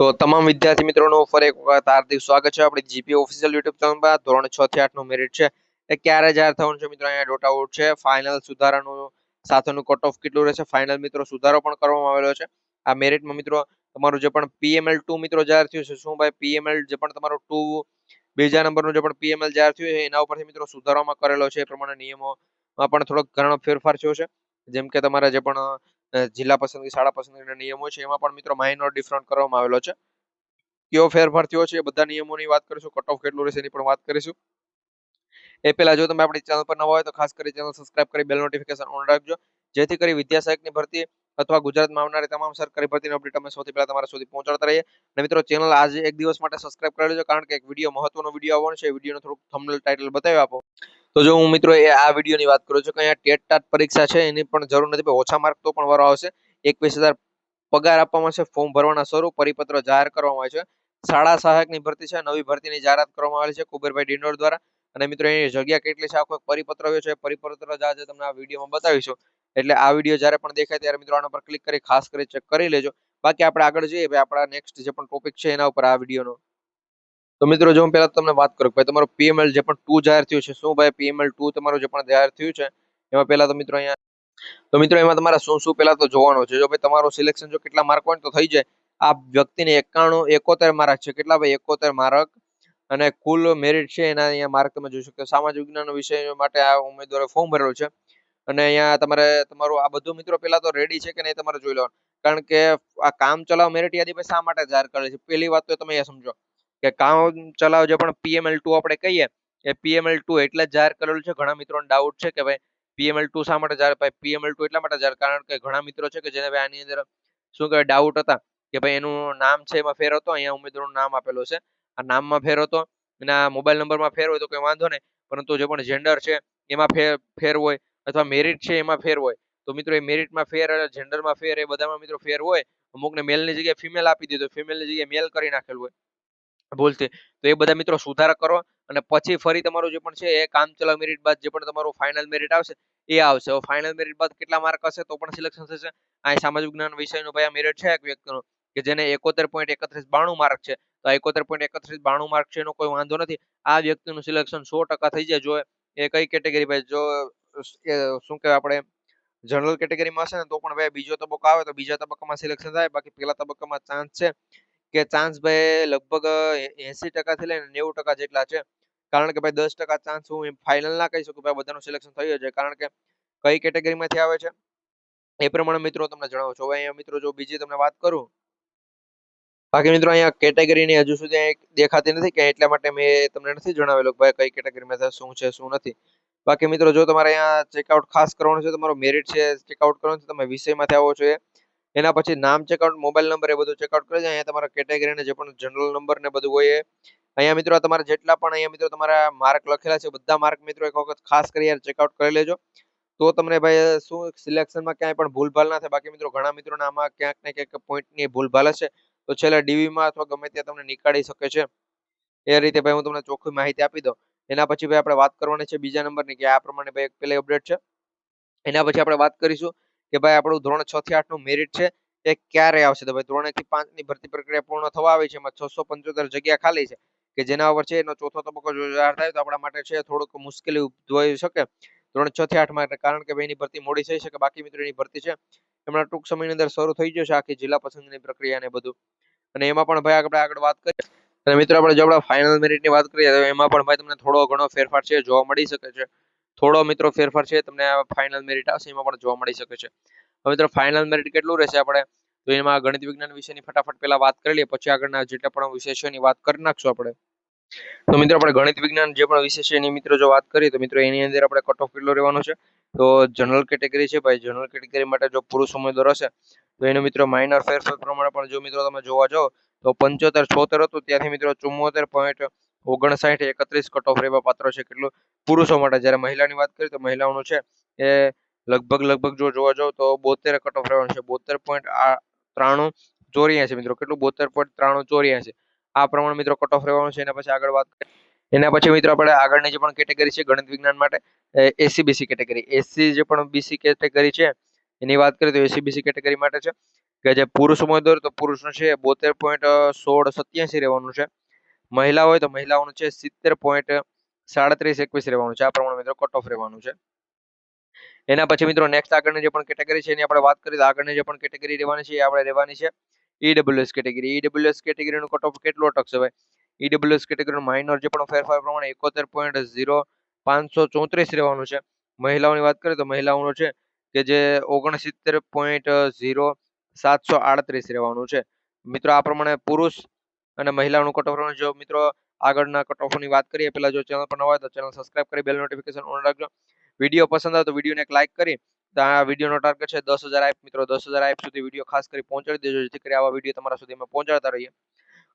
તો તમામ વિદ્યાર્થી મિત્રોનું ફરી એક વખત હાર્દિક સ્વાગત છે આપણી જીપી ઓફિશિયલ યુટ્યુબ ચેનલમાં. ધોરણ 6 થી 8 નું મેરિટ છે એ ક્યારે જાહેર થવાનું છે મિત્રો? અહીંયા ડોટ આઉટ છે. ફાઇનલ સુધારાનું સાથેનું કટ ઓફ કેટલું રહેશે? ફાઇનલ મિત્રો સુધારો પણ કરવામાં આવેલો છે. આ મેરિટમાં મિત્રો તમારું જે પણ PML2 મિત્રો જાહેર થયું છે, શું ભાઈ PML જે પણ તમારું 2 બીજા નંબરનું જે પણ PML જાહેર થયું છે એના ઉપરથી મિત્રો સુધારામાં કરેલો છે. એ પ્રમાણે નિયમોમાં પણ થોડોક ઘણો ફેરફાર થયો છે. જેમ કે તમારા જે પણ જિલ્લા પસંદગી શાળા પસંદગીના નિયમો છે એમાં પણ મિત્રો માઇનોર ડિફરન્ટ કરવામાં આવેલો છે. કયો ફેરફાર થયો છે એ બધા નિયમોની વાત કરીશું, કટ ઓફ કેટલું રહેશે એની પણ વાત કરીશું. એ પહેલા જો તમે આપણી ચેનલ પર નવા હોય તો ખાસ કરી ચેનલ સબસ્ક્રાઇબ કરી બેલ નોટિફિકેશન ઓન રાખજો, જેથી કરી વિદ્યા સહાયકની ભરતી અથવા ગુજરાતમાં આવનારી તમામ સરકારી ભરતીની અપડેટ અમે સૌથી પહેલા તમારા સુધી પહોંચાડતા રહીએ. અને મિત્રો ચેનલ આજે એક દિવસ માટે સબસ્ક્રાઇબ કરી લેજો, કારણ કે એક વિડીયો મહત્વનો વિડીયો આવવાનો છે. એ વિડીયોનું થોડુંક થંબનેલ ટાઇટલ બતાવી આપો. તો જો હું મિત્રો એ આ વિડીયોની વાત કરું છું કે અહીંયા ટેટ ટાટ પરીક્ષા છે એની પણ જરૂર નથી, ઓછા માર્ક તો પણ વારો આવશે. 21,000 પગાર આપવામાં છે. ફોર્મ ભરવાના શરૂ, પરિપત્ર જાહેર કરવામાં આવે છે. શાળા સહાયકની ભરતી છે, નવી ભરતીની જાહેરાત કરવામાં આવેલી છે કુબેરભાઈ ડિંડોર દ્વારા. અને મિત્રો એની જગ્યા કેટલી છે આખો પરિપત્ર આવ્યો છે. પરિપત્ર આજે તમને આ વિડીયોમાં બતાવીશું. એટલે આ વિડીયો જ્યારે પણ દેખાય ત્યારે મિત્રો આના પર ક્લિક કરી ખાસ કરી ચેક કરી લેજો. બાકી આપણે આગળ જઈએ ભાઈ, આપણા નેક્સ્ટ જે પણ ટોપિક છે એના ઉપર આ વિડીયોનો. તો મિત્રો જો હું પહેલા તમને વાત કરું ભાઈ, તમારો PML જે પણ 2 જાહેર થયું છે, શું ભાઈ PML2 તમારું જે પણ જાહેર થયું છે એમાં પહેલા તો મિત્રો અહીંયા તો મિત્રો એમાં તમારે શું શું પહેલા તો જોવાનું છે. જો ભાઈ તમારું સિલેક્શન જો કેટલા માર્ક હોય તો થઈ જાય. આ વ્યક્તિને 71 માર્ક છે. કેટલા ભાઈ? 71 માર્ક. અને કુલ મેરિટ છે એના અહીંયા માર્ક તમે જોઈ શકો. સામાજિક વિજ્ઞાન વિષય માટે આ ઉમેદવારે ફોર્મ ભરેલું છે. અને અહીંયા તમારે તમારું આ બધું મિત્રો પહેલા તો રેડી છે કે નહીં તમારે જોઈ લેવાનું. કારણ કે આ કામ ચલાવ મેરિટ યાદી ભાઈ શા માટે જાહેર કરે છે? પહેલી વાત તો તમે એ સમજો કે કામ ચલાવ જે પણ PML2 આપણે કહીએ એ PML2 એટલે જ જાહેર કરેલું છે. ઘણા મિત્રોને ડાઉટ છે કે ભાઈ PML2 શા માટે જાહેર? ભાઈ PML2 એટલા માટે જાહેર, કારણ કે ઘણા મિત્રો છે કે જેને ભાઈ આની અંદર શું કહેવાય ડાઉટ હતા કે ભાઈ એનું નામ છે એમાં ફેર હતો, અહીંયા ઉમેદવારનું નામ આપેલું છે, આ નામમાં ફેર હતો, એના મોબાઈલ નંબરમાં ફેર હોય તો કોઈ વાંધો નહીં, પરંતુ જે પણ જેન્ડર છે એમાં ફેર હોય અથવા મેરિટ છે એમાં ફેર હોય તો મિત્રો એ મેરિટમાં ફેર, જેન્ડરમાં ફેર, એ બધામાં મિત્રો ફેર હોય. અમુકને મેલની જગ્યાએ ફિમેલ આપી દીધો, ફિમેલની જગ્યાએ મેલ કરી નાખેલું હોય ભૂલથી. તો એ બધા મિત્રો સુધારા કરો અને પછી ફરી તમારું જે પણ છે એ કામચલાઉ મેરિટ બાદ જે પણ તમારું ફાઇનલ મેરિટ આવશે એ આવશે. ફાઇનલ મેરિટ બાદ કેટલા માર્ક હશે તો પણ સિલેક્શન થશે. આ સામાજિક વિજ્ઞાન વિષયનું ભાઈ આ મેરિટ છે એક વ્યક્તિનું કે જેને 71.3192 માર્ક છે. તો 71.3192 માર્ક છે એનો કોઈ વાંધો નથી. આ વ્યક્તિનું સિલેક્શન 100% થઈ જાય. જો એ કઈ કેટેગરી ભાઈ, જો શું કહેવાય આપણે જનરલ કેટેગરીમાં હશે ને તો પણ ભાઈ બીજો તબક્કો આવે તો બીજા તબક્કામાં સિલેક્શન થાય. બાકી પહેલા તબક્કામાં ચાન્સ છે કે ચાન્સ ભાઈ લગભગ 80% થી લઈને 90% જેટલા છે. કારણ કે ભાઈ 10% ચાન્સ હું ફાઇનલ ના કહી શકું ભાઈ બધાનું સિલેક્શન થઈ જાય, કારણ કે કઈ કેટેગરીમાંથી આવે છે એ પ્રમાણે મિત્રો તમને જણાવું છું. હવે અહીંયા મિત્રો જો બીજી તમને વાત કરું, બાકી મિત્રો અહીંયા કેટેગરીની હજુ સુધી દેખાતી નથી કે એટલા માટે મેં તમને નથી જણાવેલું ભાઈ કઈ કેટેગરીમાં શું છે શું નથી. બાકી મિત્રો જો તમારે અહીંયા ચેકઆઉટ ખાસ કરવાનું છે, તમારો મેરિટ છે ચેકઆઉટ કરવાનું છે, તમે વિષયમાંથી આવો છો એના પછી નામ ચેકઆઉટ, મોબાઈલ નંબર એ બધું ચેકઆઉટ કરી જાય. અહીંયા તમારા કેટેગરીને જે પણ જનરલ નંબર ને બધું હોય અહીંયા મિત્રો તમારે જેટલા પણ અહીંયા મિત્રો તમારા માર્ક લખેલા છે બધા માર્ક મિત્રો એક વખત ખાસ કરી યાર ચેકઆઉટ કરી લેજો. તો તમને ભાઈ શું સિલેક્શનમાં ક્યાંય પણ ભૂલભાલ ના થાય. બાકી મિત્રો ઘણા મિત્રોને આમાં ક્યાંક ને ક્યાંક પોઈન્ટની ભૂલભાલ હશે તો છેલ્લે ડીવીમાં અથવા ગમે ત્યાં તમને નીકાળી શકે છે. એ રીતે ભાઈ હું તમને ચોખ્ખી માહિતી આપી દઉં. એના પછી ભાઈ આપણે વાત કરવાની છે બીજા નંબરની કે આ પ્રમાણે ભાઈ પહેલી અપડેટ છે. એના પછી આપણે વાત કરીશું કે ભાઈ આપણું ધોરણ 6 થી 8 નું મેરિટ છે એ ક્યારે આવશે. તો ભાઈ ધોરણ 1 થી 5 ની ભરતી પ્રક્રિયા પૂર્ણ થવા આવી છે. એમાં 675 જગ્યા ખાલી છે કે જેના ઉપર છે એનો ચોથો તબક્કો જો જાહેર થાય તો આપણા માટે છે થોડુંક મુશ્કેલી ઉદ્ભવી શકે ધોરણ 6 થી 8 માટે, કારણ કે ભાઈ એની ભરતી મોડી થઈ શકે. બાકી મિત્રો એની ભરતી છે હમણાં ટૂંક સમયની અંદર શરૂ થઈ જશે આખી જિલ્લા પસંદગીની પ્રક્રિયા ને બધું. અને એમાં પણ ભાઈ આપણે આગળ વાત કરીએ અને મિત્રો આપણે જો આપણે ફાઇનલ મેરિટની વાત કરીએ તો એમાં પણ ભાઈ તમને થોડો ઘણો ફેરફાર છે જોવા મળી શકે છે. થોડો મિત્રો ફેરફાર છે તમને ફાઇનલ મેરિટ આવશે એમાં પણ જોવા મળી શકે છે. હવે મિત્રો ફાઇનલ મેરિટ કેટલું રહેશે આપણે તો એમાં ગણિત વિજ્ઞાન વિષયની ફટાફટ પહેલા વાત કરી લઈએ, પછી આગળના જેટલા પણ વિષય છે એની વાત કરી નાખશું આપણે. તો મિત્રો આપણે ગણિત વિજ્ઞાન જે પણ વિષય છે એની મિત્રો જો વાત કરીએ તો મિત્રો એની અંદર આપણે કટ ઓફ કેટલો રહેવાનો છે. તો જનરલ કેટેગરી છે ભાઈ, જનરલ કેટેગરી માટે જો પુરુષ ઉમેદવાર હશે તો એને મિત્રો માઇનર ફેરફાર પ્રમાણે પણ જો મિત્રો તમે જોવા જાઓ તો 75-76 હતું ત્યાંથી મિત્રો 74.59-31 કટ ઓફ રહેવા પાત્ર છે. કેટલું પુરુષો માટે. જ્યારે મહિલાની વાત કરીએ તો મહિલાઓનું છે એ લગભગ જો જોવા જાવ તો 72 કટ ઓફ રહેવાનું છે. 72.9384 મિત્રો. કેટલું? 72.9384. આ પ્રમાણે મિત્રો કટ ઓફ રહેવાનું છે. એના પછી આગળ વાત કરીએ એના પછી મિત્રો આપણે આગળની જે પણ કેટેગરી છે ગણિત વિજ્ઞાન માટે SC BC કેટેગરી, એસસી જે પણ BC કેટેગરી છે એની વાત કરીએ તો SC BC કેટેગરી માટે છે કે જે પુરુષ ઉમેદવાર તો પુરુષનું છે 72.1687 રહેવાનું છે. મહિલા હોય તો મહિલાઓનું છે 70.3721 રહેવાનું છે. આ પ્રમાણે મિત્રો કટ ઓફ રહેવાનું છે. એના પછી મિત્રો નેક્સ્ટ આગળની જે પણ કેટેગરી છે એની આપણે વાત કરીએ તો આગળની જે પણ કેટેગરી રહેવાની છે એ આપણે રહેવાની છે ઈડબ્લ્યુએસ કેટેગરી. ઈડબ્લ્યુએસ કેટેગરીનું કટ ઓફ કેટલું અટકશે ભાઈ? ઈડબ્લ્યુએસ કેટેગરીનું માઇનર જે પણ ફેરફાર પ્રમાણે 71.0534 રહેવાનું છે. મહિલાઓની વાત કરીએ તો મહિલાઓનું છે કે જે 69.0738 રહેવાનું છે. મિત્રો આ પ્રમાણે પુરુષ અને મહિલાઓનું કટ ઓફ રહેવાનું. જો મિત્રો આગળના કટ ઓફની વાત કરીએ પહેલા જો ચેનલ પર નવા હોય તો ચેનલ સબસ્ક્રાઇબ કરી બેલ નોટિફિકેશન ઓન રાખજો. વિડીયો પસંદ આવે તો વિડીયોને એક લાઇક કરી તો આ વિડીયોનો ટાર્ગેટ છે 10,000 આઈપ. મિત્રો 10,000 આઈપ સુધી વિડીયો ખાસ કરી પહોંચાડી દેજો જેથી કરી આવા વિડીયો તમારા સુધી અમે પહોંચાડતા રહીએ.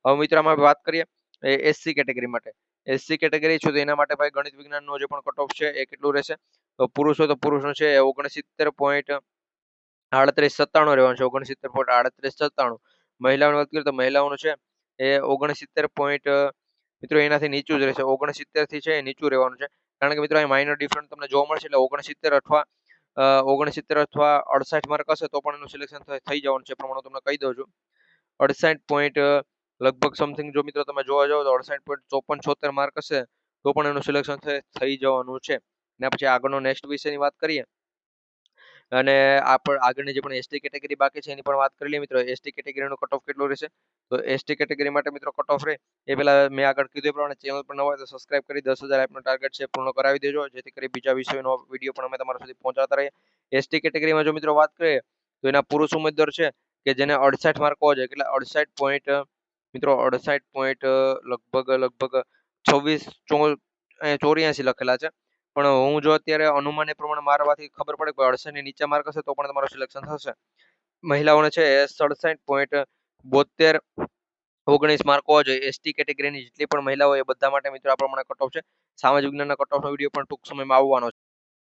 હવે મિત્રો આમાં વાત કરીએ એસસી કેટેગરી માટે. એસસી કેટેગરી છે તો એના માટે ભાઈ ગણિત વિજ્ઞાનનો જે પણ કટ ઓફ છે એ કેટલું રહેશે? તો પુરુષ હોય તો પુરુષનો છે 69.3897 રહેવાનું છે. 69.3897. મહિલાઓની વાત કરીએ તો મહિલાઓનું છે એ 69. મિત્રો એનાથી નીચું જ રહેશે. 69 થી છે એ નીચું રહેવાનું છે. કારણ કે મિત્રો અહીં માઇનર ડિફરન્સ તમને જોવા મળશે એટલે 69 અથવા 68 માર્ક હશે તો પણ એનું સિલેક્શન થઈ જવાનું છે. પ્રમાણે તમને કહી દઉં છું 68. લગભગ સમથિંગ જો મિત્રો તમે જોવા જાઓ તો 68.5476 માર્ક હશે તો પણ એનું સિલેક્શન થઈ જવાનું છે. ને પછી આગળનો નેક્સ્ટ વિષયની વાત કરીએ અને આગળની જે પણ એસટી કેટેગરી બાકી છે એની પણ વાત કરી લઈએ મિત્રો. એસટી કેટેગરીનો કટ ઓફ કેટલો રહેશે? તો એસટી કેટેગરી માટે મિત્રો કટ ઓફ રહે એ પહેલા મેં આગળ કીધું એ પ્રમાણે ચેનલ પર નવા હોય તો સબસ્ક્રાઇબ કરી 10,000 એપનો ટાર્ગેટ છે પૂર્ણ કરાવી દેજો જેથી કરી બીજા વિષયનો વિડીયો પણ અમે તમારા સુધી પહોંચાડતા રહીએ. એસટી કેટેગરીમાં જો મિત્રો વાત કરીએ તો એના પુરુષ ઉમેદવાર છે કે જેને 68 માર્ક હોવા જોઈએ. એટલે 68. મિત્રો 68. લગભગ 26 લખેલા છે પણ હું જો અત્યારે અનુમાન એ પ્રમાણે મારવાથી ખબર પડે કે 68 ની નીચે માર્ક હશે તો પણ તમારું સિલેક્શન થશે. મહિલાઓને છે 67.7219 માર્ક હોવા જોઈએ. એસટી કેટેગરીની જેટલી પણ મહિલાઓ એ બધા માટે મિત્રો આ પ્રમાણે કટ ઓફ છે. સામાજિક વિજ્ઞાનના કટ ઓફનો વિડીયો પણ ટૂંક સમયમાં આવવાનો છે.